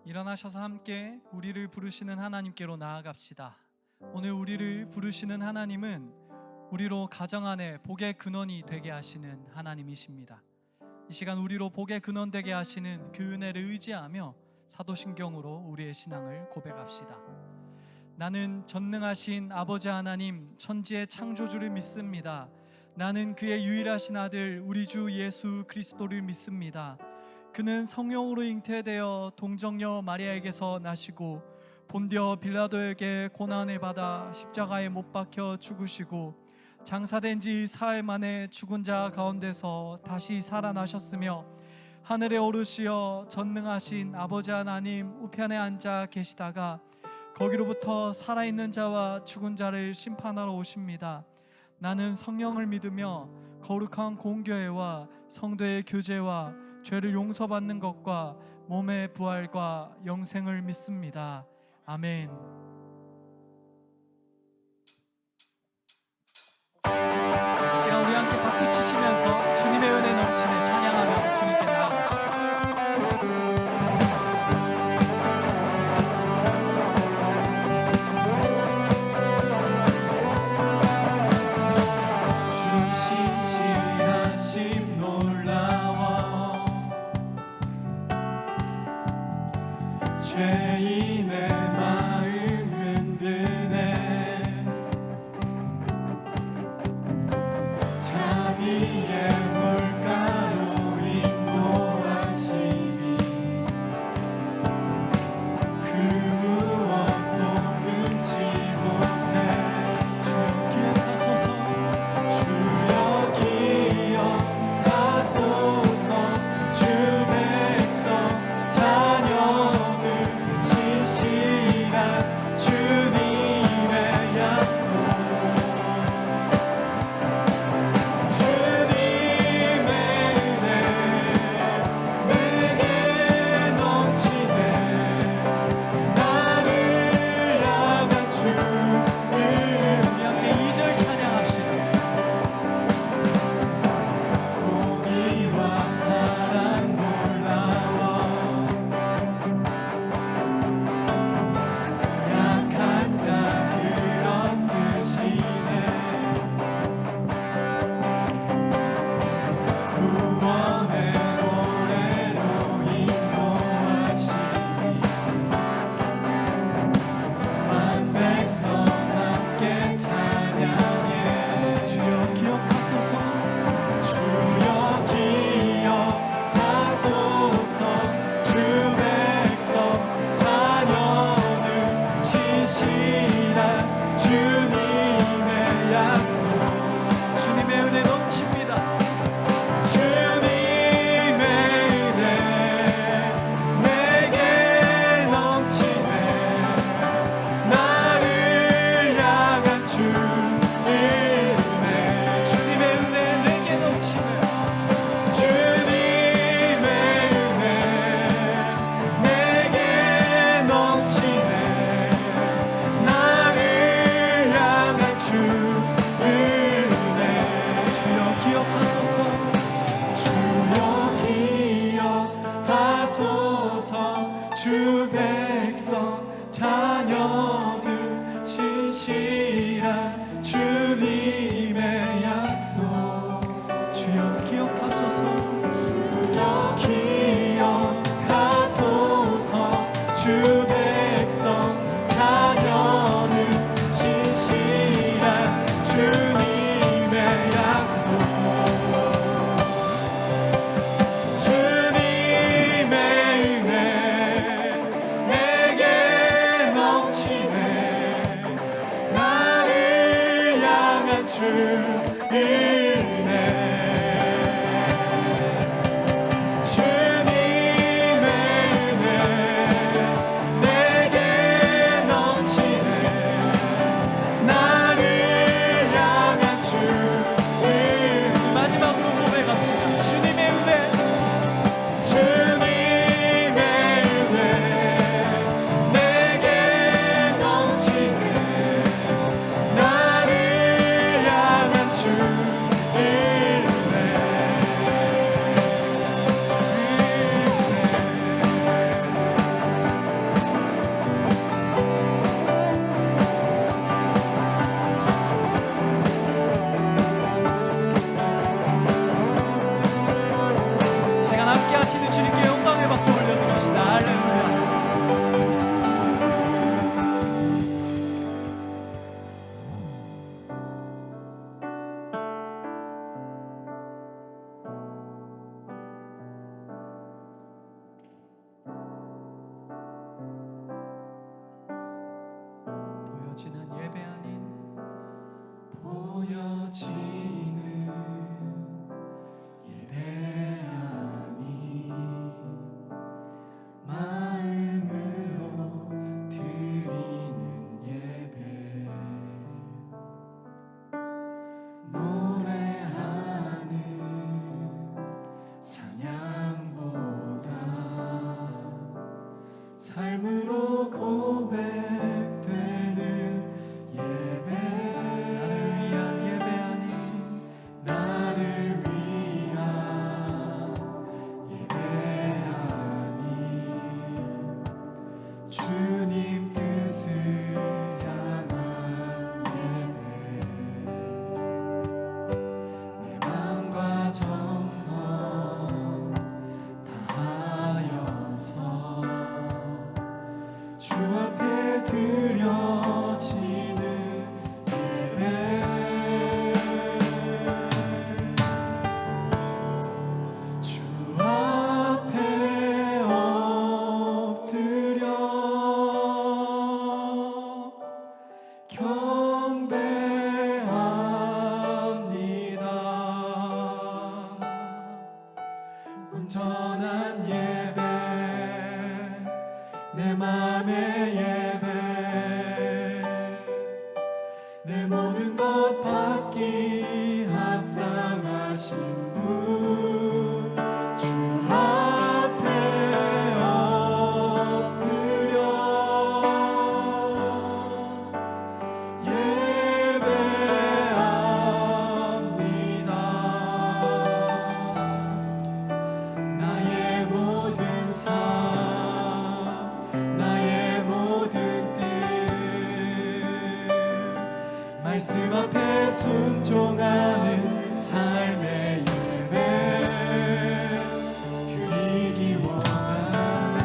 일어나셔서 함께 우리를 부르시는 하나님께로 나아갑시다. 오늘 우리를 부르시는 하나님은 우리로 가정 안에 복의 근원이 되게 하시는 하나님이십니다. 이 시간 우리로 복의 근원 되게 하시는 그 은혜를 의지하며 사도신경으로 우리의 신앙을 고백합시다. 나는 전능하신 아버지 하나님 천지의 창조주를 믿습니다. 나는 그의 유일하신 아들 우리 주 예수 그리스도를 믿습니다. 그는 성령으로 잉태되어 동정녀 마리아에게서 나시고 본디오 빌라도에게 고난을 받아 십자가에 못 박혀 죽으시고 장사된 지 사흘 만에 죽은 자 가운데서 다시 살아나셨으며 하늘에 오르시어 전능하신 아버지 하나님 우편에 앉아 계시다가 거기로부터 살아있는 자와 죽은 자를 심판하러 오십니다. 나는 성령을 믿으며 거룩한 공교회와 성도의 교제와 죄를 용서받는 것과 몸의 부활과 영생을 믿습니다. 아멘. 시간 우리 함께 박수 치시면서 주님의 은혜 넘치네 찬양하며 주님께 나아갑시다. 죄인의 마음 흔드네 자비의 물가로 인도하시니 그 무엇도 끊지 못해 주여 기억하소서 주여 기억하소서 주 백성 자녀 주님의 약속 주님의 은혜 내게 넘치네 나를 향한 주를 우리 함께 2절 찬양합시다. 공의와 사랑 놀라워 주 백성 자녀들 신실한 주님의 약속 주여 기억하소서 주여 기억하소서 주 백성 자녀들 신실한 주님의 약속 주 은혜 주님의 은혜 내게 넘치네 나를 향한 주 은혜 마지막으로 고백합시다. 주님의 은혜 주님의 은혜 내게 넘치네 나를 향한 주 삶으로 고백되는 예배 나를 위한 예배하니 주님 뜻을 향한 예배 내 맘과 정성 다하여서 주 앞에 드려지는 예배 주 앞에 엎드려 경배합니다. 온전한 예배 내 맘의 예배 내 모든 것 받기 합당하신 분 주 앞에 엎드려 예배합니다. 나의 모든 삶 나의 모든 뜻 말씀 앞에 순종하는 삶의 예배 드리기 원하네.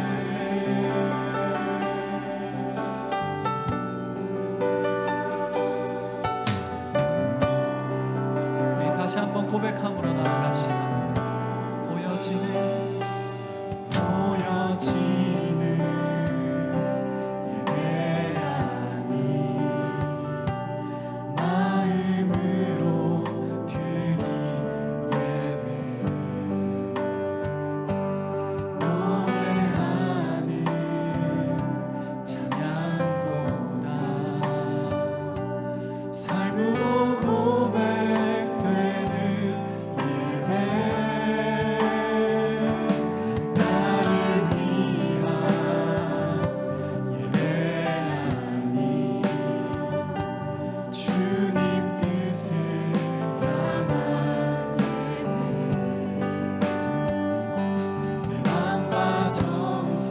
우리 다시 한번 고백함으로 나아갑시다. 보여지는 예배하니 마음으로 드리는 예배 노래하는 찬양보다 삶으로 고백되는 예배 나를 위한 예배하니 주님 뜻을 향한 예배 내 맘과 정성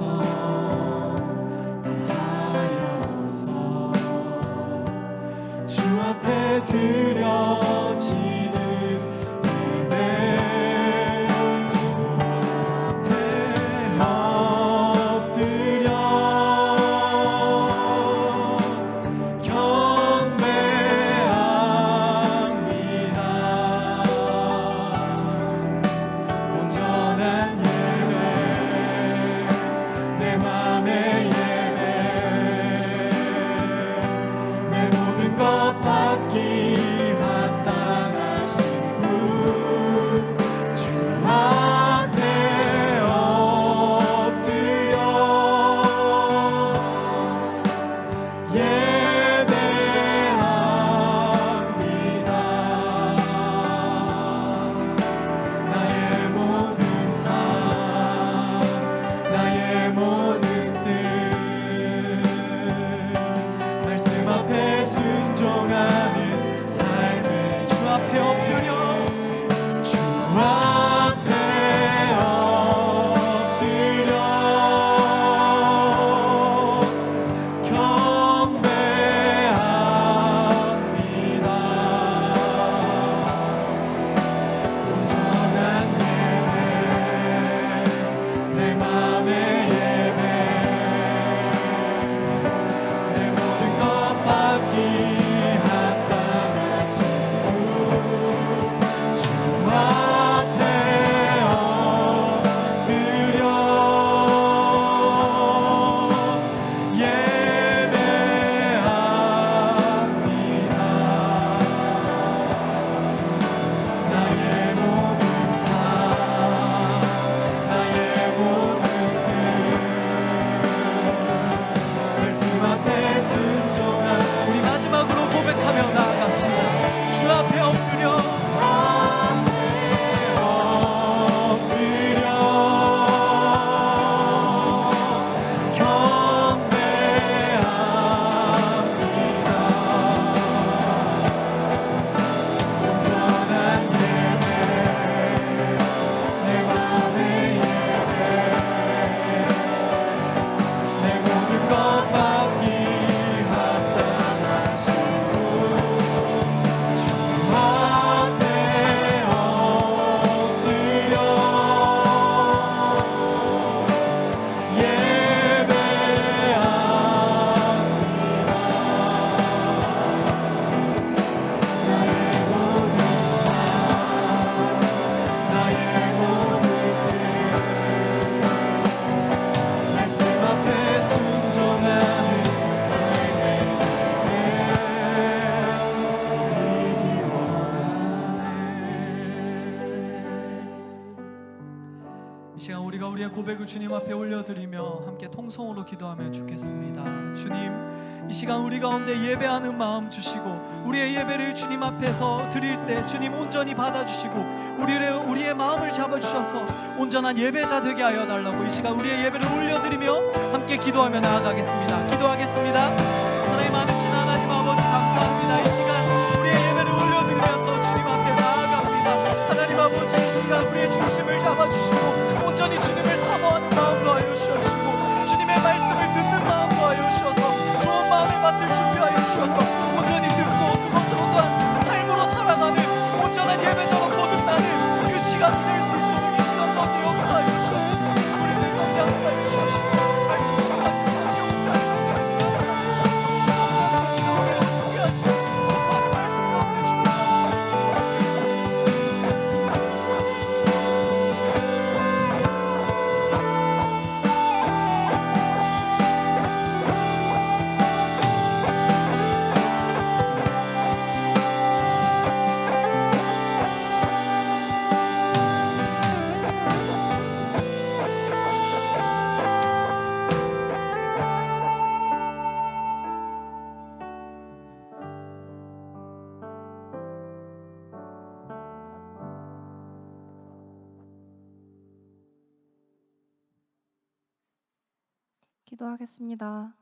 다하여서 주 앞에 드려지는 예배 주 앞에 엎드려 경배합니다. 온전한 예배 내 맘의 예배 내 모든 것 받기 고백을 주님 앞에 올려드리며 함께 통성으로 기도하면 좋겠습니다. 주님, 이 시간 우리 가운데 예배하는 마음 주시고 우리의 예배를 주님 앞에서 드릴 때 주님 온전히 받아주시고 우리의 마음을 잡아주셔서 온전한 예배자 되게 하여 달라고 이 시간 우리의 예배를 올려드리며 함께 기도하며 나아가겠습니다. 기도하겠습니다. 사랑이 많으신 하나님 아버지, 감사합니다. 이 시간 우리의 예배를 올려드리면서 주님 앞에 나아갑니다. 하나님 아버지, 이 시간 우리의 중심을 잡아주시고 온전히 주님을 사모하는 마음도 하여 주시옵시고 주님의 말씀을 듣는 마음도 하여 주셔서 좋은 마음의 밭을 준비하여 주셔서 온전히 듣고 그것으로 또한 삶으로 살아가는 온전한 예배자로 거듭나는 그 시간이 될 수 있도록 이 시간 가운데 역사하여 주옵소서. 우리를 가운데 함께하여 주옵시고 말씀으로 가진 삶의 역사를 이 시간 우리를 함께하시고 선포하는 말씀 가운데 주님 기도하겠습니다.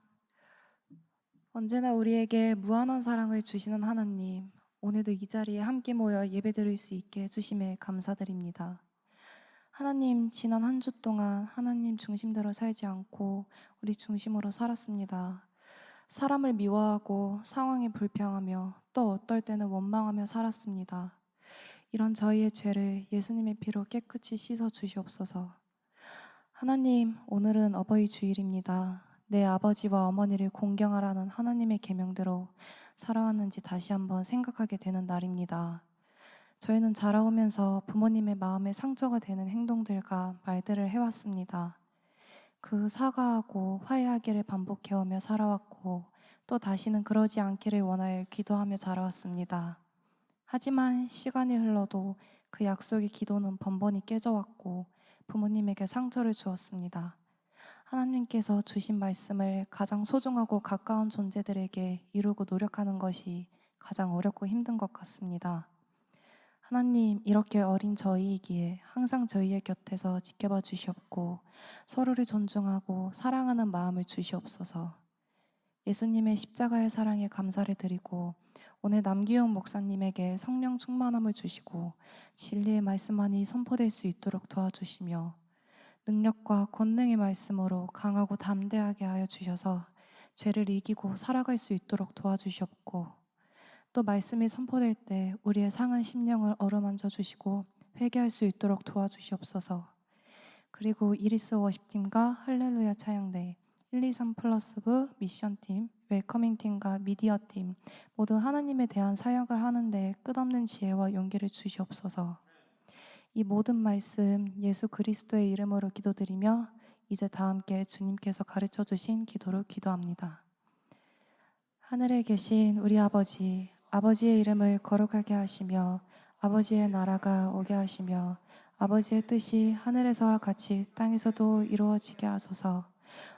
언제나 우리에게 무한한 사랑을 주시는 하나님, 오늘도 이 자리에 함께 모여 예배드릴 수 있게 해주심에 감사드립니다. 하나님, 지난 한 주 동안 하나님 중심대로 살지 않고 우리 중심으로 살았습니다. 사람을 미워하고 상황에 불평하며 또 어떨 때는 원망하며 살았습니다. 이런 저희의 죄를 예수님의 피로 깨끗이 씻어 주시옵소서. 하나님, 오늘은 어버이 주일입니다. 내 아버지와 어머니를 공경하라는 하나님의 계명대로 살아왔는지 다시 한번 생각하게 되는 날입니다. 저희는 자라오면서 부모님의 마음에 상처가 되는 행동들과 말들을 해왔습니다. 그 사과하고 화해하기를 반복해오며 살아왔고 또 다시는 그러지 않기를 원하여 기도하며 자라왔습니다. 하지만 시간이 흘러도 그 약속의 기도는 번번이 깨져왔고 부모님에게 상처를 주었습니다. 하나님께서 주신 말씀을 가장 소중하고 가까운 존재들에게 이루고 노력하는 것이 가장 어렵고 힘든 것 같습니다. 하나님, 이렇게 어린 저희이기에 항상 저희의 곁에서 지켜봐 주시옵고 서로를 존중하고 사랑하는 마음을 주시옵소서. 예수님의 십자가의 사랑에 감사를 드리고 오늘 남기용 목사님에게 성령 충만함을 주시고 진리의 말씀만이 선포될 수 있도록 도와주시며 능력과 권능의 말씀으로 강하고 담대하게 하여 주셔서 죄를 이기고 살아갈 수 있도록 도와주시옵고 또 말씀이 선포될 때 우리의 상한 심령을 어루만져 주시고 회개할 수 있도록 도와주시옵소서. 그리고 이리스 워십팀과 할렐루야 찬양대 123 플러스부 미션팀, 웰커밍팀과 미디어팀 모두 하나님에 대한 사역을 하는데 끝없는 지혜와 용기를 주시옵소서. 이 모든 말씀 예수 그리스도의 이름으로 기도드리며 이제 다 함께 주님께서 가르쳐 주신 기도로 기도합니다. 하늘에 계신 우리 아버지, 아버지의 이름을 거룩하게 하시며 아버지의 나라가 오게 하시며 아버지의 뜻이 하늘에서와 같이 땅에서도 이루어지게 하소서.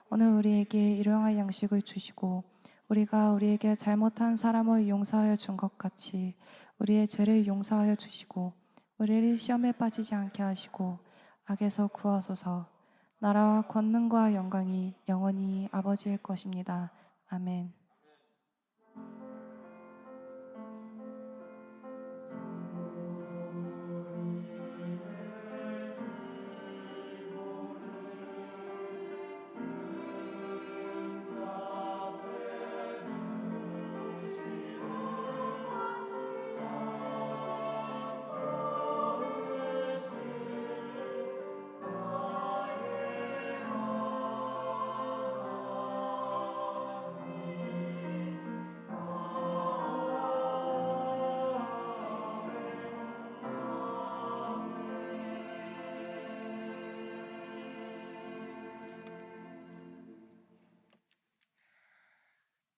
오늘 우리에게 일용할 양식을 주시고 우리가 우리에게 잘못한 사람을 용서하여 준 것 같이 우리의 죄를 용서하여 주시고 우리를 시험에 빠지지 않게 하시고 악에서 구하소서. 나라와 권능과 영광이 영원히 아버지의 것입니다. 아멘.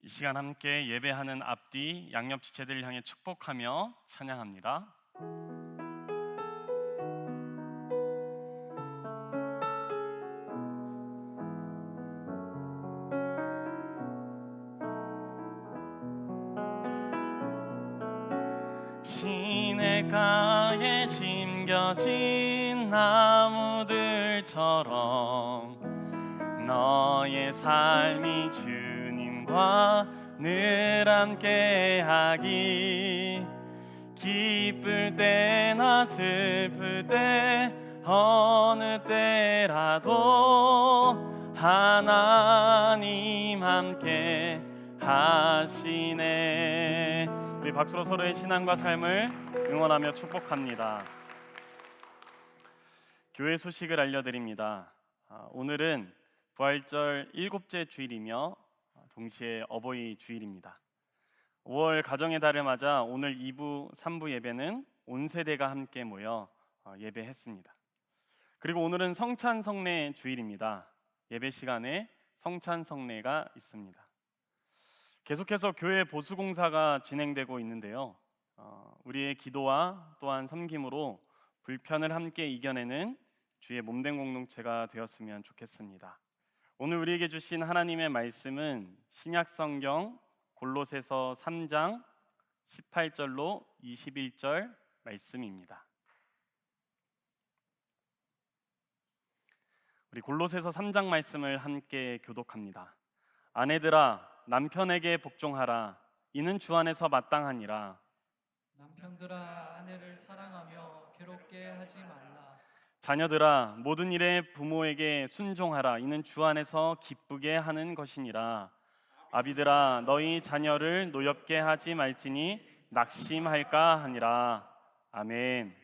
이 시간 함께 예배하는 앞뒤 양옆 지체들을 향해 축복하며 찬양합니다. 시냇가에 심겨진 나무들처럼 너의 삶이 주님과 늘 함께하기, 기쁠 때나 슬플 때 어느 때라도 하나님 함께 하시네. 우리 박수로 서로의 신앙과 삶을 응원하며 축복합니다. 교회 소식을 알려드립니다. 오늘은 부활절 7째 주일이며 동시에 어버이 주일입니다. 5월 가정의 달을 맞아 오늘 2부, 3부 예배는 온 세대가 함께 모여 예배했습니다. 그리고 오늘은 성찬성례 주일입니다. 예배 시간에 성찬성례가 있습니다. 계속해서 교회 보수공사가 진행되고 있는데요. 우리의 기도와 또한 섬김으로 불편을 함께 이겨내는 주의 몸된 공동체가 되었으면 좋겠습니다. 오늘 우리에게 주신 하나님의 말씀은 신약성경 골로새서 3장 18절로 21절 말씀입니다. 우리 골로새서 3장 말씀을 함께 교독합니다. 아내들아 남편에게 복종하라. 이는 주 안에서 마땅하니라. 남편들아 아내를 사랑하며 괴롭게 하지 말라. 자녀들아 모든 일에 부모에게 순종하라. 이는 주 안에서 기쁘게 하는 것이니라. 아비들아 너희 자녀를 노엽게 하지 말지니 낙심할까 하니라. 아멘.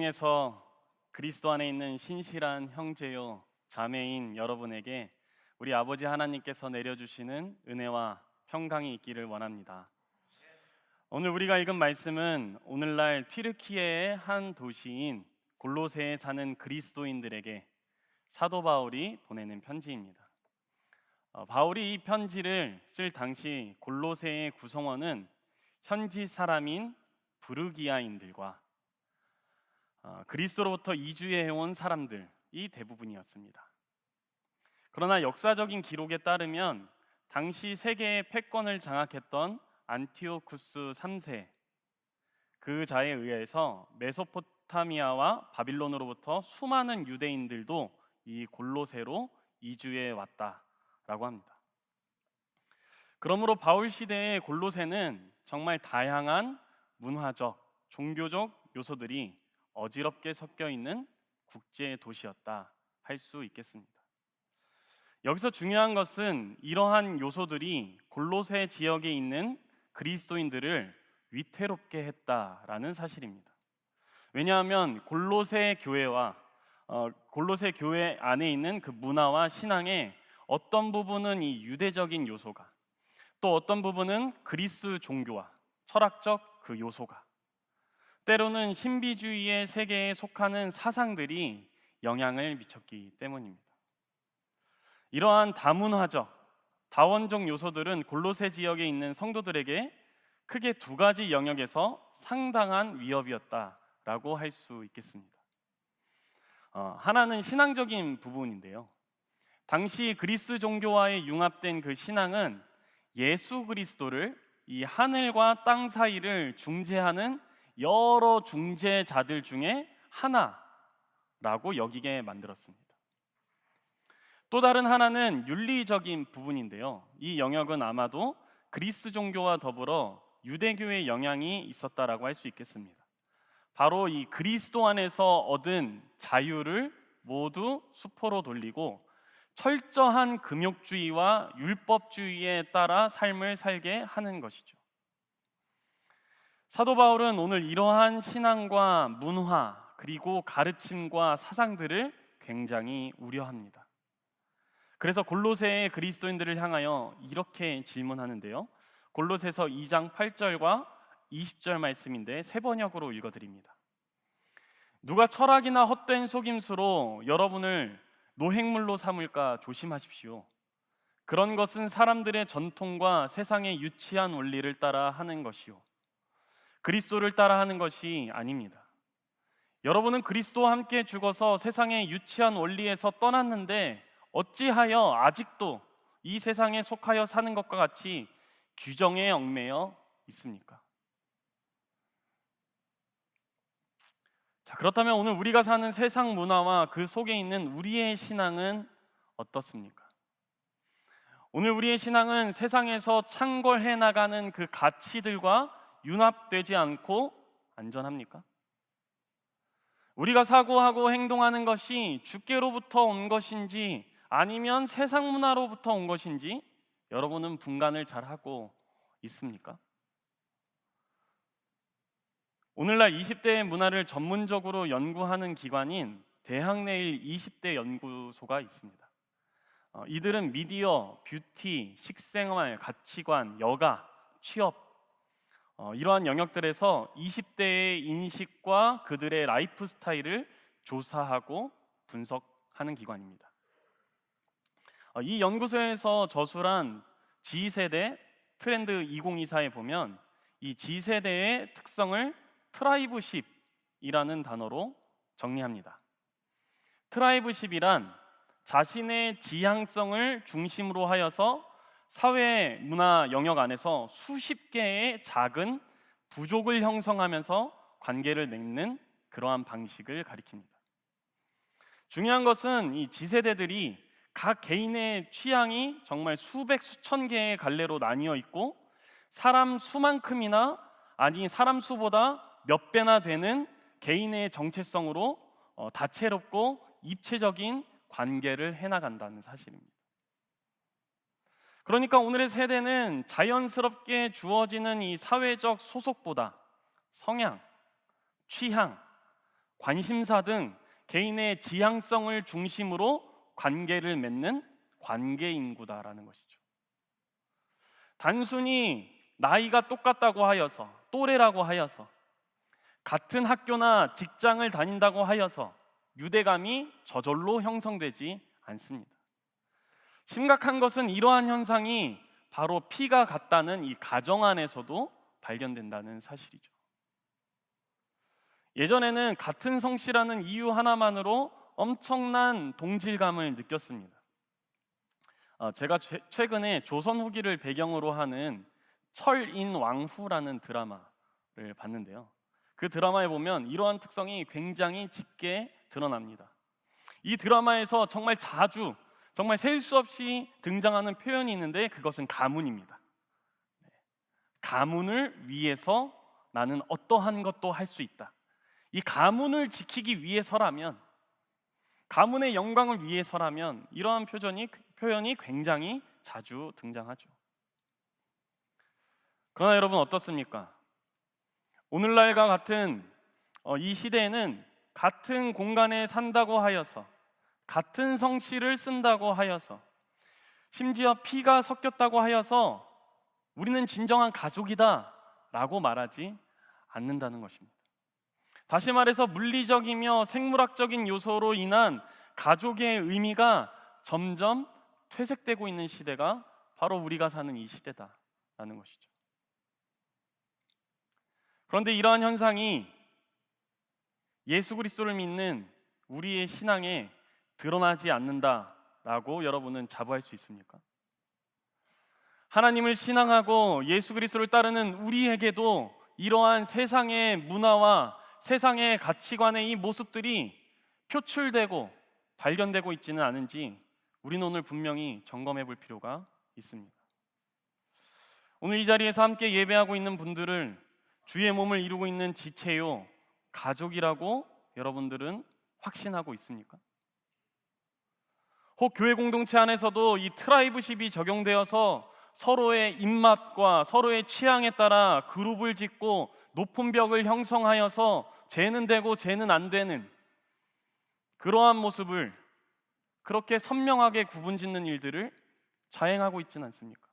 중에서 그리스도 안에 있는 신실한 형제요 자매인 여러분에게 우리 아버지 하나님께서 내려주시는 은혜와 평강이 있기를 원합니다. 오늘 우리가 읽은 말씀은 오늘날 튀르키예의 한 도시인 골로새에 사는 그리스도인들에게 사도 바울이 보내는 편지입니다. 바울이 이 편지를 쓸 당시 골로새의 구성원은 현지 사람인 부르기아인들과 그리스로부터 이주해온 사람들이 대부분이었습니다. 그러나 역사적인 기록에 따르면 당시 세계의 패권을 장악했던 안티오쿠스 3세 그 자에 의해서 메소포타미아와 바빌론으로부터 수많은 유대인들도 이 골로새로 이주해 왔다라고 합니다. 그러므로 바울 시대의 골로새는 정말 다양한 문화적, 종교적 요소들이 어지럽게 섞여 있는 국제 도시였다 할 수 있겠습니다. 여기서 중요한 것은 이러한 요소들이 골로새 지역에 있는 그리스도인들을 위태롭게 했다라는 사실입니다. 왜냐하면 골로새 교회와 골로새 교회 안에 있는 그 문화와 신앙의 어떤 부분은 이 유대적인 요소가, 또 어떤 부분은 그리스 종교와 철학적 그 요소가, 때로는 신비주의의 세계에 속하는 사상들이 영향을 미쳤기 때문입니다. 이러한 다문화적, 다원적 요소들은 골로새 지역에 있는 성도들에게 크게 두 가지 영역에서 상당한 위협이었다라고 할 수 있겠습니다. 하나는 신앙적인 부분인데요. 당시 그리스 종교와의 융합된 그 신앙은 예수 그리스도를 이 하늘과 땅 사이를 중재하는 여러 중재자들 중에 하나라고 여기게 만들었습니다. 또 다른 하나는 윤리적인 부분인데요. 이 영역은 아마도 그리스 종교와 더불어 유대교의 영향이 있었다라고 할 수 있겠습니다. 바로 이 그리스도 안에서 얻은 자유를 모두 수포로 돌리고 철저한 금욕주의와 율법주의에 따라 삶을 살게 하는 것이죠. 사도 바울은 오늘 이러한 신앙과 문화 그리고 가르침과 사상들을 굉장히 우려합니다. 그래서 골로새의 그리스도인들을 향하여 이렇게 질문하는데요. 골로새서 2장 8절과 20절 말씀인데 세 번역으로 읽어드립니다. 누가 철학이나 헛된 속임수로 여러분을 노획물로 삼을까 조심하십시오. 그런 것은 사람들의 전통과 세상의 유치한 원리를 따라 하는 것이요, 그리스도를 따라 하는 것이 아닙니다. 여러분은 그리스도와 함께 죽어서 세상의 유치한 원리에서 떠났는데 어찌하여 아직도 이 세상에 속하여 사는 것과 같이 규정에 얽매여 있습니까? 자, 그렇다면 오늘 우리가 사는 세상 문화와 그 속에 있는 우리의 신앙은 어떻습니까? 오늘 우리의 신앙은 세상에서 창궐해 나가는 그 가치들과 융합되지 않고 안전합니까? 우리가 사고하고 행동하는 것이 주께로부터 온 것인지 아니면 세상 문화로부터 온 것인지 여러분은 분간을 잘 하고 있습니까? 오늘날 20대의 문화를 전문적으로 연구하는 기관인 대학내일 20대 연구소가 있습니다. 이들은 미디어, 뷰티, 식생활, 가치관, 여가, 취업 이러한 영역들에서 20대의 인식과 그들의 라이프 스타일을 조사하고 분석하는 기관입니다. 이 연구소에서 저술한 G세대 트렌드 2024에 보면 이 G세대의 특성을 트라이브십이라는 단어로 정리합니다. 트라이브십이란 자신의 지향성을 중심으로 하여서 사회 문화 영역 안에서 수십 개의 작은 부족을 형성하면서 관계를 맺는 그러한 방식을 가리킵니다. 중요한 것은 이 G세대들이 각 개인의 취향이 정말 수백 수천 개의 갈래로 나뉘어 있고 사람 수만큼이나 아니 사람 수보다 몇 배나 되는 개인의 정체성으로 다채롭고 입체적인 관계를 해나간다는 사실입니다. 그러니까 오늘의 세대는 자연스럽게 주어지는 이 사회적 소속보다 성향, 취향, 관심사 등 개인의 지향성을 중심으로 관계를 맺는 관계 인구다라는 것이죠. 단순히 나이가 똑같다고 하여서, 또래라고 하여서, 같은 학교나 직장을 다닌다고 하여서 유대감이 저절로 형성되지 않습니다. 심각한 것은 이러한 현상이 바로 피가 같다는 이 가정 안에서도 발견된다는 사실이죠. 예전에는 같은 성씨라는 이유 하나만으로 엄청난 동질감을 느꼈습니다. 제가 최근에 조선 후기를 배경으로 하는 철인왕후라는 드라마를 봤는데요. 그 드라마에 보면 이러한 특성이 굉장히 짙게 드러납니다. 이 드라마에서 정말 자주, 정말 셀 수 없이 등장하는 표현이 있는데 그것은 가문입니다. 가문을 위해서 나는 어떠한 것도 할 수 있다. 이 가문을 지키기 위해서라면, 가문의 영광을 위해서라면 이러한 표현이 굉장히 자주 등장하죠. 그러나 여러분 어떻습니까? 오늘날과 같은 이 시대에는 같은 공간에 산다고 하여서, 같은 성씨를 쓴다고 하여서, 심지어 피가 섞였다고 하여서 우리는 진정한 가족이다 라고 말하지 않는다는 것입니다. 다시 말해서 물리적이며 생물학적인 요소로 인한 가족의 의미가 점점 퇴색되고 있는 시대가 바로 우리가 사는 이 시대다라는 것이죠. 그런데 이러한 현상이 예수 그리스도를 믿는 우리의 신앙에 드러나지 않는다라고 여러분은 자부할 수 있습니까? 하나님을 신앙하고 예수 그리스도를 따르는 우리에게도 이러한 세상의 문화와 세상의 가치관의 이 모습들이 표출되고 발견되고 있지는 않은지 우리는 오늘 분명히 점검해 볼 필요가 있습니다. 오늘 이 자리에서 함께 예배하고 있는 분들을 주의 몸을 이루고 있는 지체요, 가족이라고 여러분들은 확신하고 있습니까? 혹 교회 공동체 안에서도 이 트라이브십이 적용되어서 서로의 입맛과 서로의 취향에 따라 그룹을 짓고 높은 벽을 형성하여서 쟤는 되고 쟤는 안 되는 그러한 모습을, 그렇게 선명하게 구분짓는 일들을 자행하고 있지는 않습니까?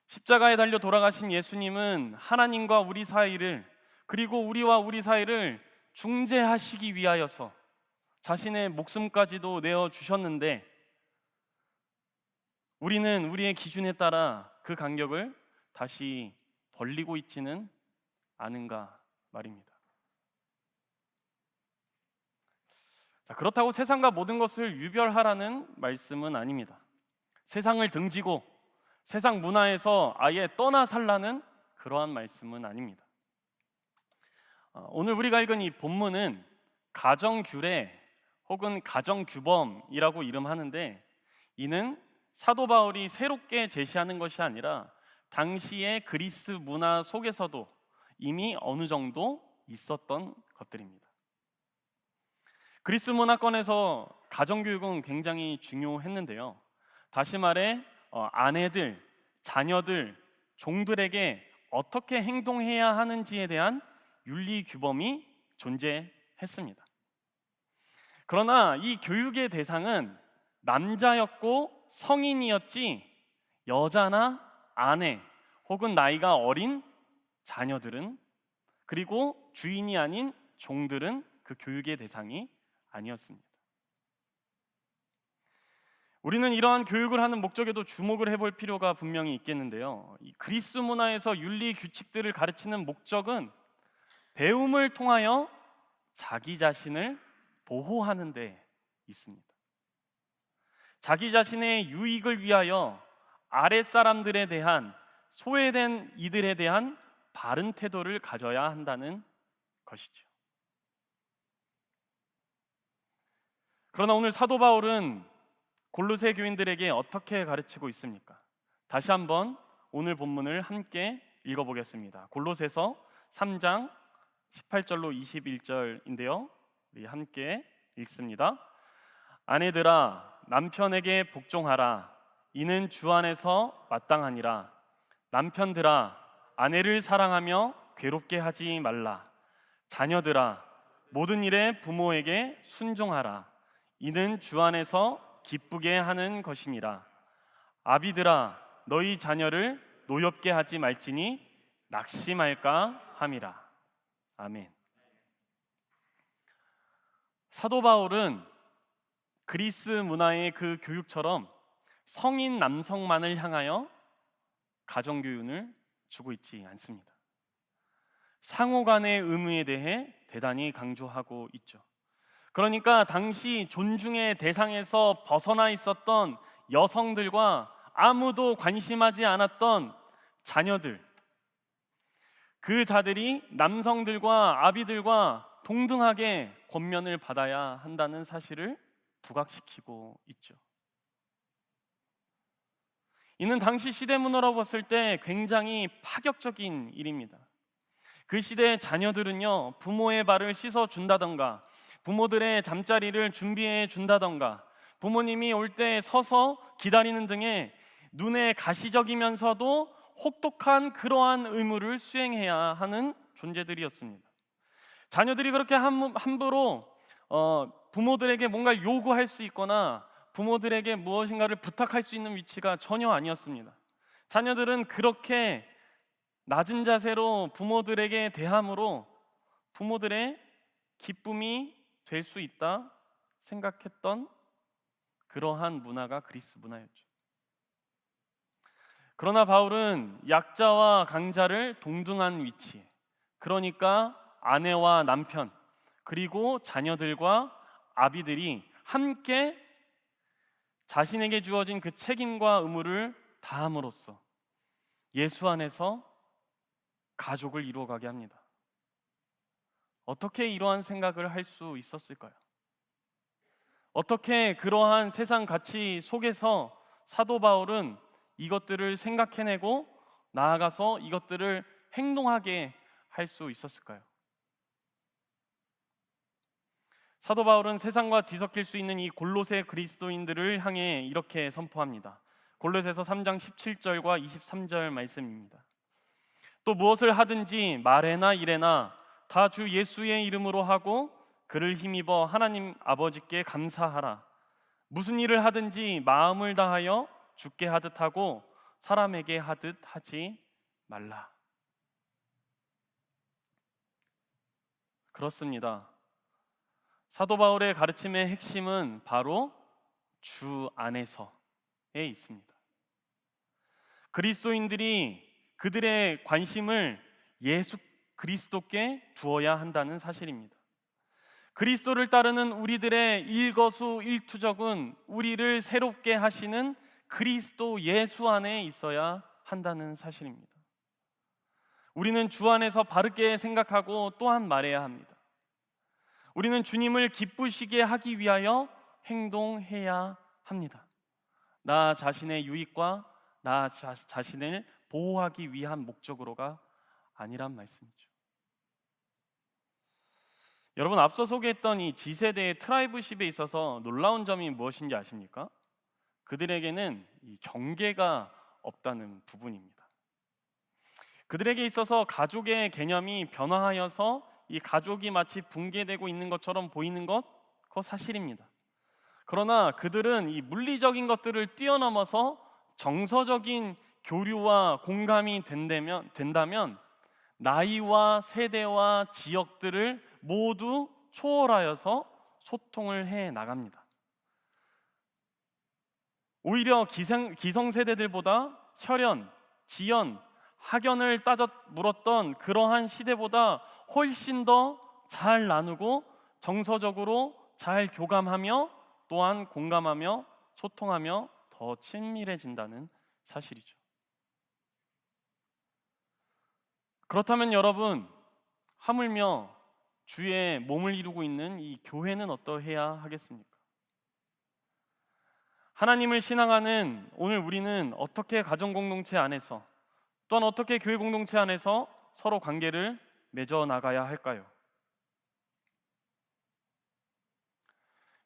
십자가에 달려 돌아가신 예수님은 하나님과 우리 사이를, 그리고 우리와 우리 사이를 중재하시기 위하여서 자신의 목숨까지도 내어주셨는데, 우리는 우리의 기준에 따라 그 간격을 다시 벌리고 있지는 않은가 말입니다. 자, 그렇다고 세상과 모든 것을 유별하라는 말씀은 아닙니다. 세상을 등지고 세상 문화에서 아예 떠나 살라는 그러한 말씀은 아닙니다. 오늘 우리가 읽은 이 본문은 가정규례 혹은 가정규범이라고 이름하는데, 이는 사도 바울이 새롭게 제시하는 것이 아니라 당시의 그리스 문화 속에서도 이미 어느 정도 있었던 것들입니다. 그리스 문화권에서 가정교육은 굉장히 중요했는데요. 다시 말해 아내들, 자녀들, 종들에게 어떻게 행동해야 하는지에 대한 윤리 규범이 존재했습니다. 그러나 이 교육의 대상은 남자였고 성인이었지 여자나 아내 혹은 나이가 어린 자녀들은, 그리고 주인이 아닌 종들은 그 교육의 대상이 아니었습니다. 우리는 이러한 교육을 하는 목적에도 주목을 해볼 필요가 분명히 있겠는데요. 이 그리스 문화에서 윤리 규칙들을 가르치는 목적은 배움을 통하여 자기 자신을 보호하는 데 있습니다. 자기 자신의 유익을 위하여 아랫사람들에 대한, 소외된 이들에 대한 바른 태도를 가져야 한다는 것이죠. 그러나 오늘 사도 바울은 골로새 교인들에게 어떻게 가르치고 있습니까? 다시 한번 오늘 본문을 함께 읽어보겠습니다. 골로새서 3장 18절로 21절인데요. 우리 함께 읽습니다. 아내들아, 남편에게 복종하라. 이는 주 안에서 마땅하니라. 남편들아, 아내를 사랑하며 괴롭게 하지 말라. 자녀들아 모든 일에 부모에게 순종하라. 이는 주 안에서 기쁘게 하는 것이니라. 아비들아 너희 자녀를 노엽게 하지 말지니 낙심할까 함이라. 아멘. 사도 바울은 그리스 문화의 그 교육처럼 성인 남성만을 향하여 가정교육을 주고 있지 않습니다. 상호 간의 의무에 대해 대단히 강조하고 있죠. 그러니까 당시 존중의 대상에서 벗어나 있었던 여성들과 아무도 관심하지 않았던 자녀들, 그 자들이 남성들과 아비들과 동등하게 권면을 받아야 한다는 사실을 부각시키고 있죠. 이는 당시 시대 문화로 봤을 때 굉장히 파격적인 일입니다. 그 시대의 자녀들은요, 부모의 발을 씻어 준다던가, 부모들의 잠자리를 준비해 준다던가, 부모님이 올 때 서서 기다리는 등의 눈에 가시적이면서도 혹독한 그러한 의무를 수행해야 하는 존재들이었습니다. 자녀들이 그렇게 함부로 부모들에게 뭔가를 요구할 수 있거나 부모들에게 무엇인가를 부탁할 수 있는 위치가 전혀 아니었습니다. 자녀들은 그렇게 낮은 자세로 부모들에게 대함으로 부모들의 기쁨이 될 수 있다 생각했던 그러한 문화가 그리스 문화였죠. 그러나 바울은 약자와 강자를 동등한 위치에, 그러니까 아내와 남편 그리고 자녀들과 아비들이 함께 자신에게 주어진 그 책임과 의무를 다함으로써 예수 안에서 가족을 이루어가게 합니다. 어떻게 이러한 생각을 할 수 있었을까요? 어떻게 그러한 세상 가치 속에서 사도 바울은 이것들을 생각해내고 나아가서 이것들을 행동하게 할 수 있었을까요? 사도 바울은 세상과 뒤섞일 수 있는 이 골로새 그리스도인들을 향해 이렇게 선포합니다. 골로새서 3장 17절과 23절 말씀입니다. 또 무엇을 하든지 말에나 일에나 다 주 예수의 이름으로 하고 그를 힘입어 하나님 아버지께 감사하라. 무슨 일을 하든지 마음을 다하여 주께 하듯 하고 사람에게 하듯 하지 말라. 그렇습니다. 사도 바울의 가르침의 핵심은 바로 주 안에서에 있습니다. 그리스도인들이 그들의 관심을 예수 그리스도께 두어야 한다는 사실입니다. 그리스도를 따르는 우리들의 일거수일투족은 우리를 새롭게 하시는 그리스도 예수 안에 있어야 한다는 사실입니다. 우리는 주 안에서 바르게 생각하고 또한 말해야 합니다. 우리는 주님을 기쁘시게 하기 위하여 행동해야 합니다. 나 자신의 유익과 나 자신을 보호하기 위한 목적으로가 아니란 말씀이죠. 여러분, 앞서 소개했던 이 G세대의 트라이브십에 있어서 놀라운 점이 무엇인지 아십니까? 그들에게는 이 경계가 없다는 부분입니다. 그들에게 있어서 가족의 개념이 변화하여서 이 가족이 마치 붕괴되고 있는 것처럼 보이는 것, 그거 사실입니다. 그러나 그들은 이 물리적인 것들을 뛰어넘어서 정서적인 교류와 공감이 된다면 나이와 세대와 지역들을 모두 초월하여서 소통을 해 나갑니다. 오히려 기성세대들보다 혈연, 지연, 학연을 따져 물었던 그러한 시대보다 훨씬 더 잘 나누고 정서적으로 잘 교감하며 또한 공감하며 소통하며 더 친밀해진다는 사실이죠. 그렇다면 여러분, 하물며 주의 몸을 이루고 있는 이 교회는 어떠해야 하겠습니까? 하나님을 신앙하는 오늘 우리는 어떻게 가정 공동체 안에서 또한 어떻게 교회 공동체 안에서 서로 관계를 맺어 나가야 할까요?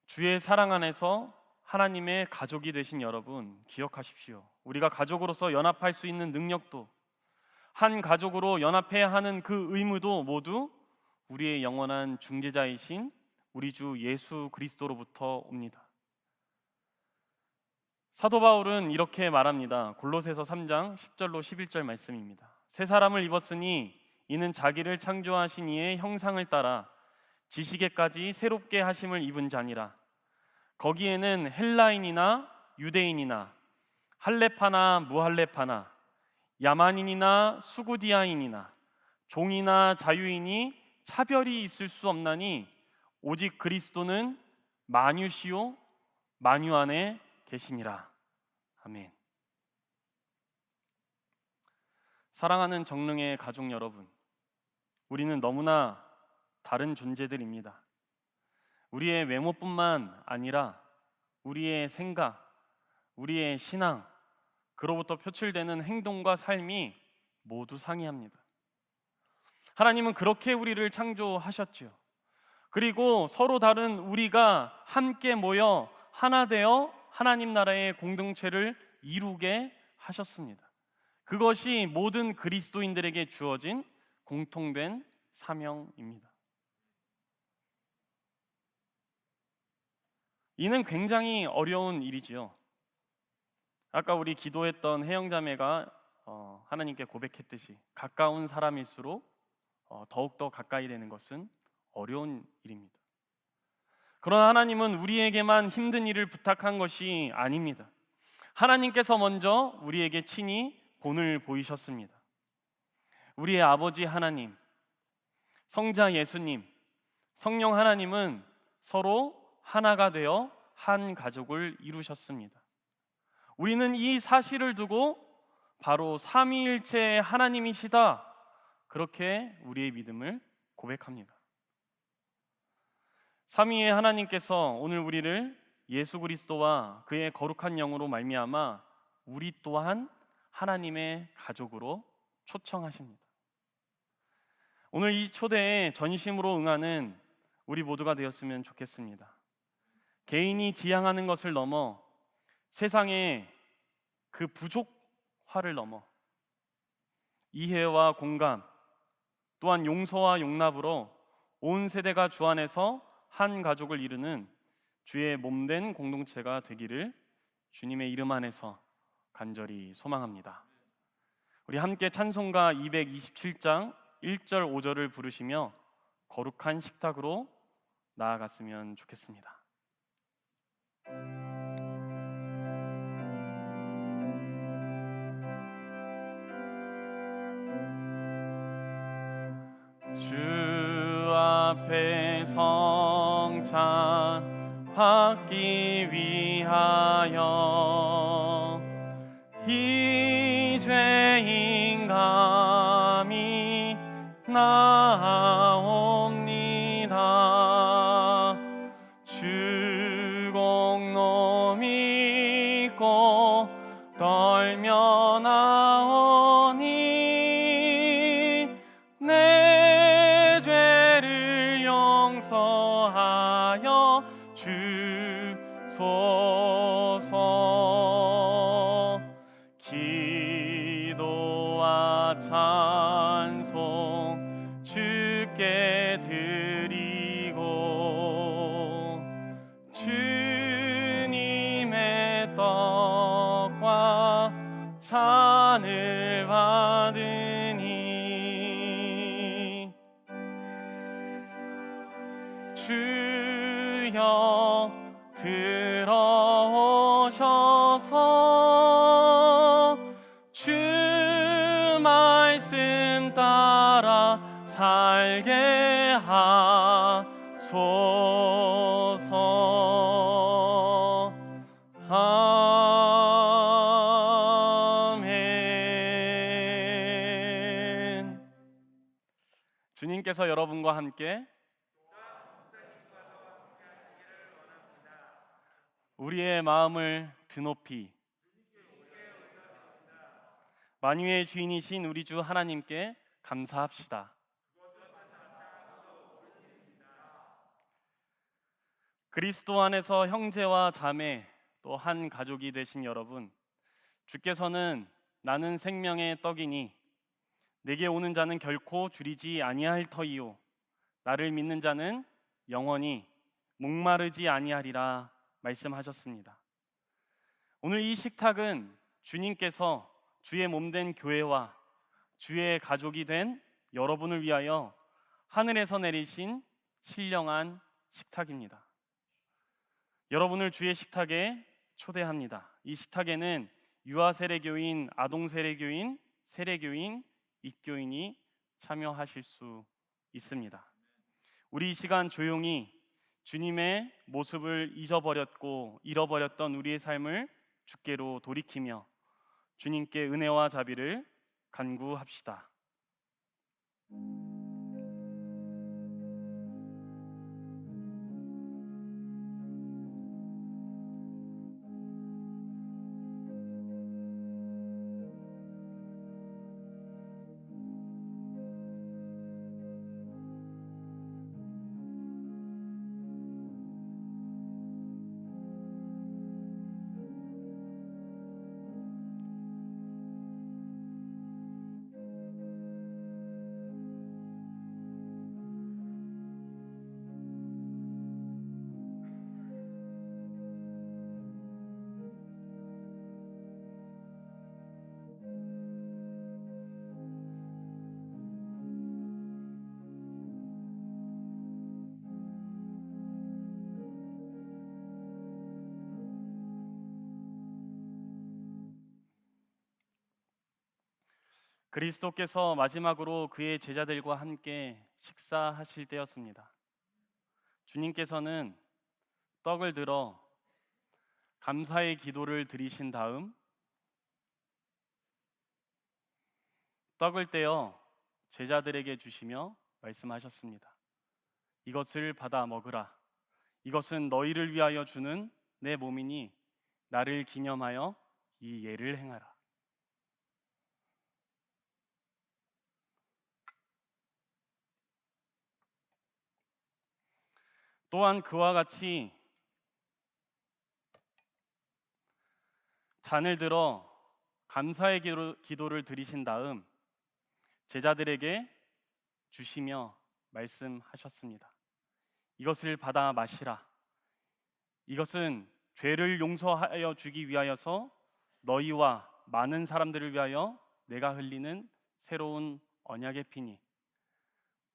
주의 사랑 안에서 하나님의 가족이 되신 여러분, 기억하십시오. 우리가 가족으로서 연합할 수 있는 능력도, 한 가족으로 연합해야 하는 그 의무도 모두 우리의 영원한 중재자이신 우리 주 예수 그리스도로부터 옵니다. 사도 바울은 이렇게 말합니다. 골로새서 3장 10절로 11절 말씀입니다. 새 사람을 입었으니 이는 자기를 창조하신 이의 형상을 따라 지식에까지 새롭게 하심을 입은 자니라. 거기에는 헬라인이나 유대인이나 할레파나 무할레파나 야만인이나 수구디아인이나 종이나 자유인이 차별이 있을 수 없나니 오직 그리스도는 만유시요 만유 안에 계시니라. 아멘. 사랑하는 정릉의 가족 여러분, 우리는 너무나 다른 존재들입니다. 우리의 외모뿐만 아니라 우리의 생각, 우리의 신앙, 그로부터 표출되는 행동과 삶이 모두 상이합니다. 하나님은 그렇게 우리를 창조하셨죠. 그리고 서로 다른 우리가 함께 모여 하나 되어 하나님 나라의 공동체를 이루게 하셨습니다. 그것이 모든 그리스도인들에게 주어진 공통된 사명입니다. 이는 굉장히 어려운 일이지요. 아까 우리 기도했던 혜영자매가 하나님께 고백했듯이 가까운 사람일수록 더욱더 가까이 되는 것은 어려운 일입니다. 그러나 하나님은 우리에게만 힘든 일을 부탁한 것이 아닙니다. 하나님께서 먼저 우리에게 친히 본을 보이셨습니다. 우리의 아버지 하나님, 성자 예수님, 성령 하나님은 서로 하나가 되어 한 가족을 이루셨습니다. 우리는 이 사실을 두고 바로 삼위일체의 하나님이시다, 그렇게 우리의 믿음을 고백합니다. 삼위의 하나님께서 오늘 우리를 예수 그리스도와 그의 거룩한 영으로 말미암아 우리 또한 하나님의 가족으로 초청하십니다. 오늘 이 초대에 전심으로 응하는 우리 모두가 되었으면 좋겠습니다. 개인이 지향하는 것을 넘어 세상의 그 부족화를 넘어 이해와 공감, 또한 용서와 용납으로 온 세대가 주 안에서 한 가족을 이루는 주의 몸된 공동체가 되기를 주님의 이름 안에서 간절히 소망합니다. 우리 함께 찬송가 227장 1절 5절을 부르시며 거룩한 식탁으로 나아갔으면 좋겠습니다. 주 앞에 성찬 받기 위하여 이 죄인 감히 나옵니다. 주 공로 믿고 떨며 나오니 내 죄를 용서하여 주소서. 기도와 찬송 주께 드리고 주님의 떡과 잔을 받으니 주여 들어오셔서 주 말씀 따라 살게 하소서. 아멘. 주님께서 여러분과 함께 우리의 마음을 드높이 만유의 주인이신 우리 주 하나님께 감사합시다. 그리스도 안에서 형제와 자매 또 한 가족이 되신 여러분, 주께서는 나는 생명의 떡이니 내게 오는 자는 결코 줄이지 아니할 터이요 나를 믿는 자는 영원히 목마르지 아니하리라 말씀하셨습니다. 오늘 이 식탁은 주님께서 주의 몸된 교회와 주의 가족이 된 여러분을 위하여 하늘에서 내리신 신령한 식탁입니다. 여러분을 주의 식탁에 초대합니다. 이 식탁에는 유아 세례교인, 아동 세례교인, 세례교인, 입교인이 참여하실 수 있습니다. 우리 이 시간 조용히 주님의 모습을 잊어버렸고 잃어버렸던 우리의 삶을 주께로 돌이키며 주님께 은혜와 자비를 간구합시다. 그리스도께서 마지막으로 그의 제자들과 함께 식사하실 때였습니다. 주님께서는 떡을 들어 감사의 기도를 드리신 다음 떡을 떼어 제자들에게 주시며 말씀하셨습니다. 이것을 받아 먹으라. 이것은 너희를 위하여 주는 내 몸이니 나를 기념하여 이 예를 행하라. 또한 그와 같이 잔을 들어 감사의 기도를 드리신 다음 제자들에게 주시며 말씀하셨습니다. 이것을 받아 마시라. 이것은 죄를 용서하여 주기 위하여서 너희와 많은 사람들을 위하여 내가 흘리는 새로운 언약의 피니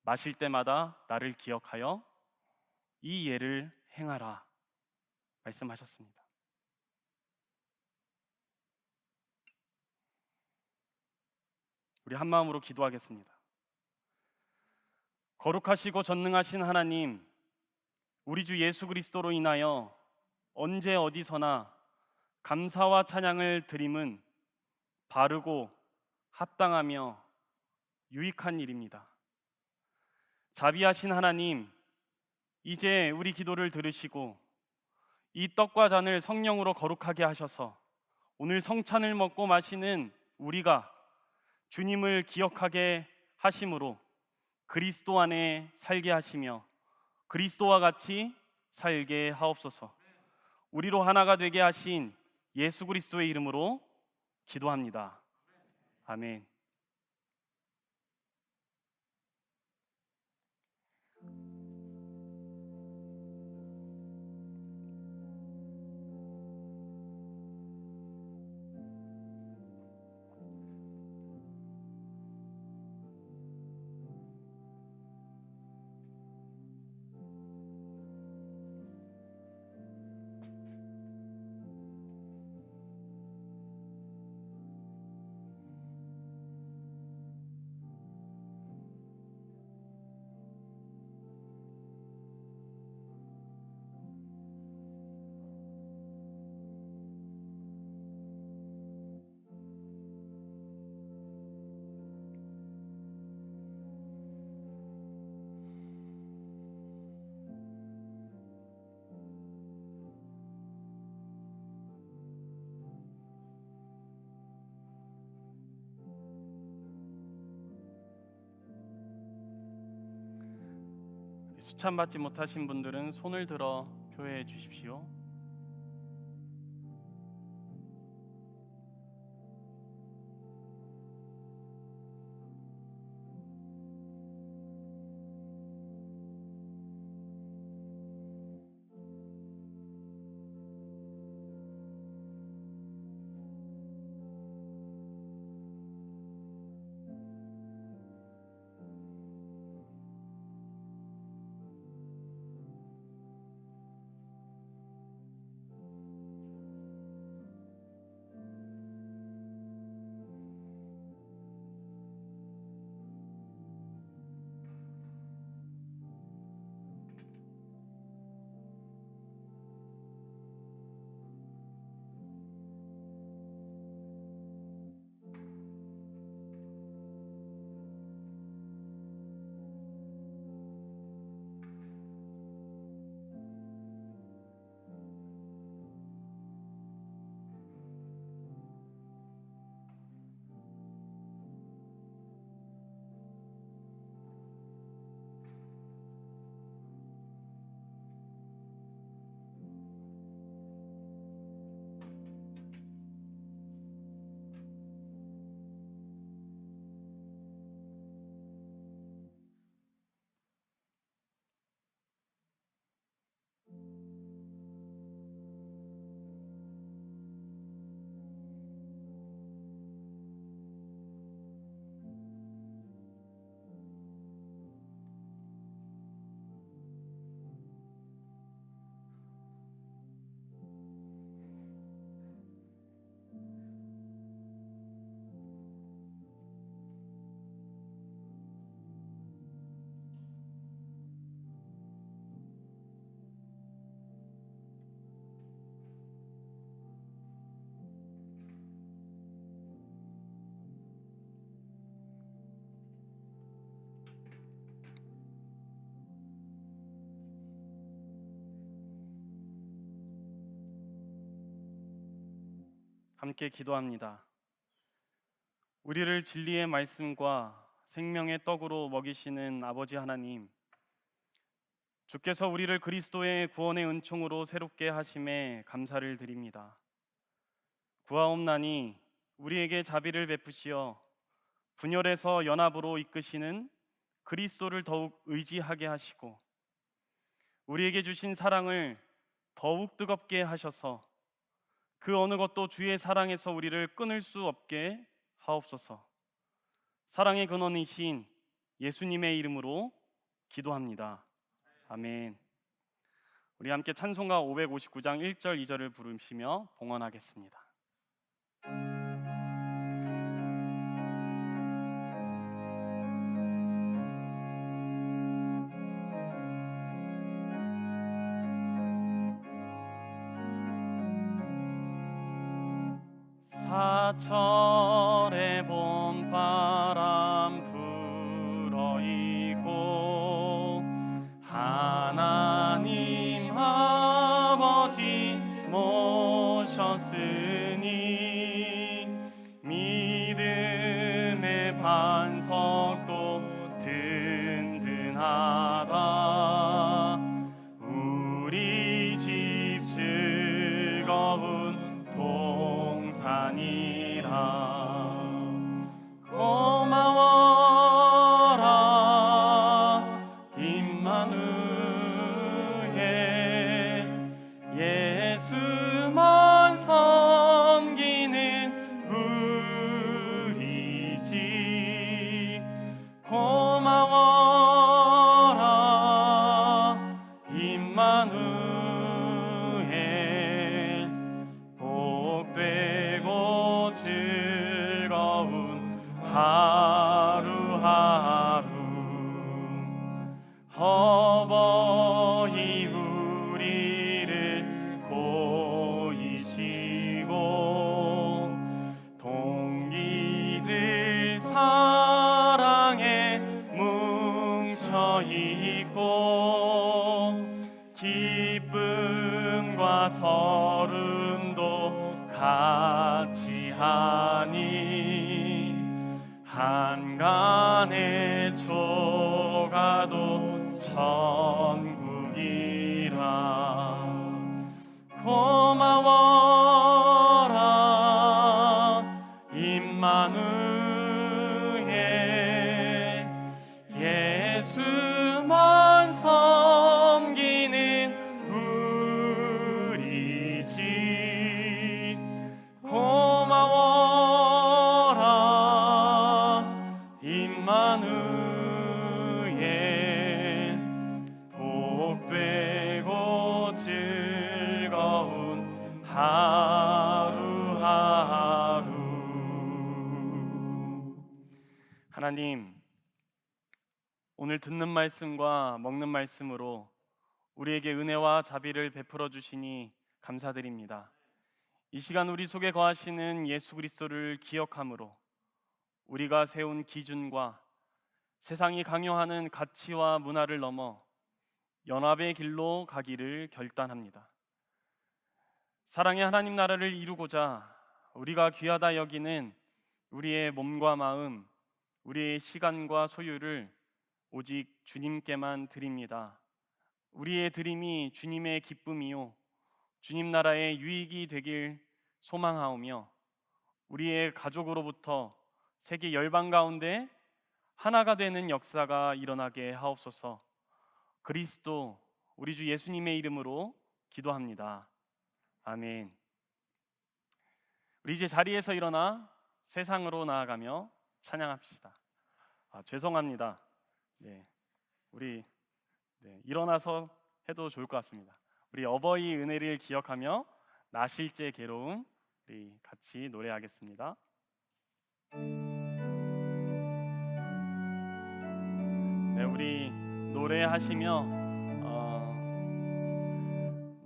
마실 때마다 나를 기억하여 이 예를 행하라 말씀하셨습니다. 우리 한 마음으로 기도하겠습니다. 거룩하시고 전능하신 하나님, 우리 주 예수 그리스도로 인하여 언제 어디서나 감사와 찬양을 드림은 바르고 합당하며 유익한 일입니다. 자비하신 하나님, 이제 우리 기도를 들으시고 이 떡과 잔을 성령으로 거룩하게 하셔서 오늘 성찬을 먹고 마시는 우리가 주님을 기억하게 하심으로 그리스도 안에 살게 하시며 그리스도와 같이 살게 하옵소서. 우리로 하나가 되게 하신 예수 그리스도의 이름으로 기도합니다. 아멘. 수찬 받지 못하신 분들은 손을 들어 표해 주십시오. 함께 기도합니다. 우리를 진리의 말씀과 생명의 떡으로 먹이시는 아버지 하나님, 주께서 우리를 그리스도의 구원의 은총으로 새롭게 하심에 감사를 드립니다. 구하옵나니 우리에게 자비를 베푸시어 분열에서 연합으로 이끄시는 그리스도를 더욱 의지하게 하시고 우리에게 주신 사랑을 더욱 뜨겁게 하셔서 그 어느 것도 주의 사랑에서 우리를 끊을 수 없게 하옵소서. 사랑의 근원이신 예수님의 이름으로 기도합니다. 아멘. 우리 함께 찬송가 559장 1절 2절을 부르시며 봉헌하겠습니다. 사철의 봄바람 불어있고 하나님 아버지 모셨으니 믿음의 반석도 든든하다. 우리 집 즐거운 동산이라. 고마워라 임마누엘, 예수만 섬기는 우리 집. 고마워라 임마누엘, 복되고 즐거운 하루하루. 어버이 우리를 고이시고 동기들 사랑에 뭉쳐있고 기쁨과 서름도 같이 하니 한간의 초가도 천국이라. 고마워라 임마누엘, 예수만 섬기는 우리 집. 고마워라 임마누엘, 복되고 즐거운 하루하루. 하나님, 오늘 듣는 말씀과 먹는 말씀으로 우리에게 은혜와 자비를 베풀어 주시니 감사드립니다. 이 시간 우리 속에 거하시는 예수 그리스도를 기억함으로 우리가 세운 기준과 세상이 강요하는 가치와 문화를 넘어 연합의 길로 가기를 결단합니다. 사랑의 하나님 나라를 이루고자 우리가 귀하다 여기는 우리의 몸과 마음, 우리의 시간과 소유를 오직 주님께만 드립니다. 우리의 드림이 주님의 기쁨이요 주님 나라의 유익이 되길 소망하오며 우리의 가족으로부터 세계 열방 가운데 하나가 되는 역사가 일어나게 하옵소서. 그리스도 우리 주 예수님의 이름으로 기도합니다. 아멘. 우리 이제 자리에서 일어나 세상으로 나아가며 찬양합시다. 죄송합니다. 우리 일어나서 해도 좋을 것 같습니다. 우리 어버이 은혜를 기억하며 나실제 괴로움 우리 같이 노래하겠습니다. 우리 노래하시며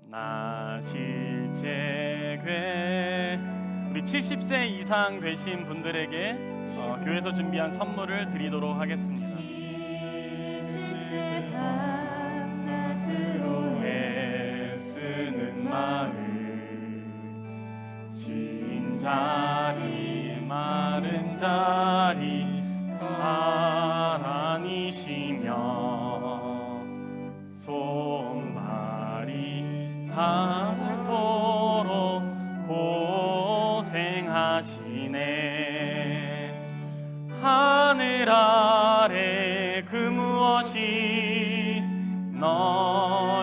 나실제 괴 우리 70세 이상 되신 분들에게 교회에서 준비한 선물을 드리도록 하겠습니다. 애쓰는 마음 진정 마른 자리 하나니시며 손발이 닳도록 고생하시네. 하늘 아래 그 무엇이 넓다리요.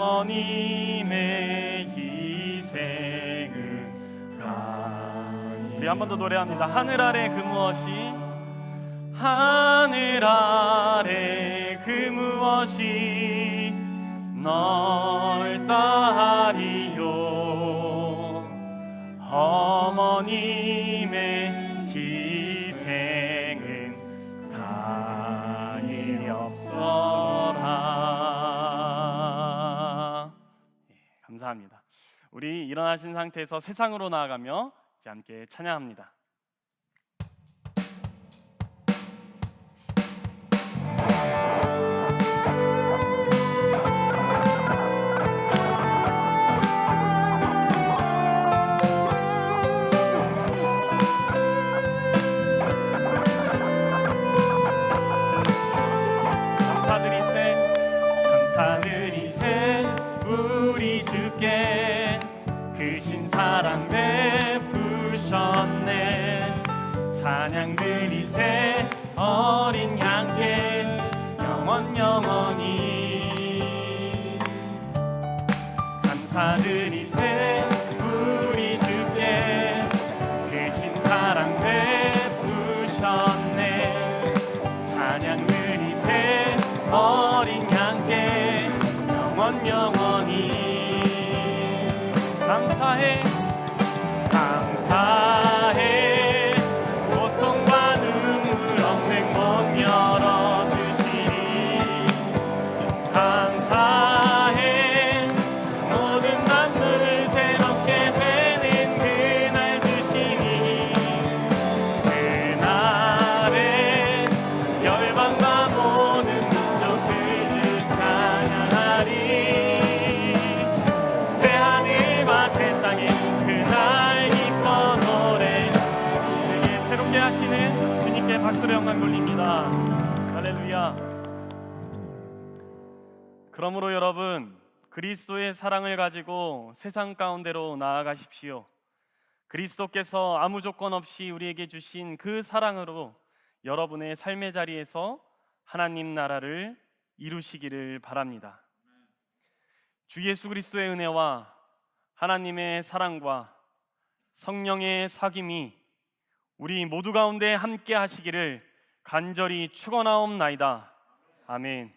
어머님의 희생은 가히. 우리 한 번 더 노래합니다. 하늘 아래 그 무엇이, 하늘 아래 그 무엇이 넓다리요. 어머님의 희생은 가히 없어라. 감사합니다. 우리 일어나신 상태에서 세상으로 나아가며 이제 함께 찬양합니다. 감사드리세 우리 주께 크신 사랑 베푸셨네. 찬양드리세 어린 양께 영원히. 감사드리세 우리 주께 크신 사랑 베푸셨네. 찬양드리세 어린 양께 영원히. 감사해 감사해. 고통과 눈물 없는 문 열어주시니 감사해. 모든 만물을 새롭게 되는 그날 주시니 그날에 열방과 모든 민족 그 주 찬양하리. 새하늘과 새 땅에 그날 기뻐 노래. 우리에게 새롭게 하시는 주님께 박수로 영광 돌립니다. 할렐루야. 그러므로 여러분, 그리스도의 사랑을 가지고 세상 가운데로 나아가십시오. 그리스도께서 아무 조건 없이 우리에게 주신 그 사랑으로 여러분의 삶의 자리에서 하나님 나라를 이루시기를 바랍니다. 주 예수 그리스도의 은혜와 하나님의 사랑과 성령의 사귐이 우리 모두 가운데 함께 하시기를 간절히 축원하옵나이다. 아멘.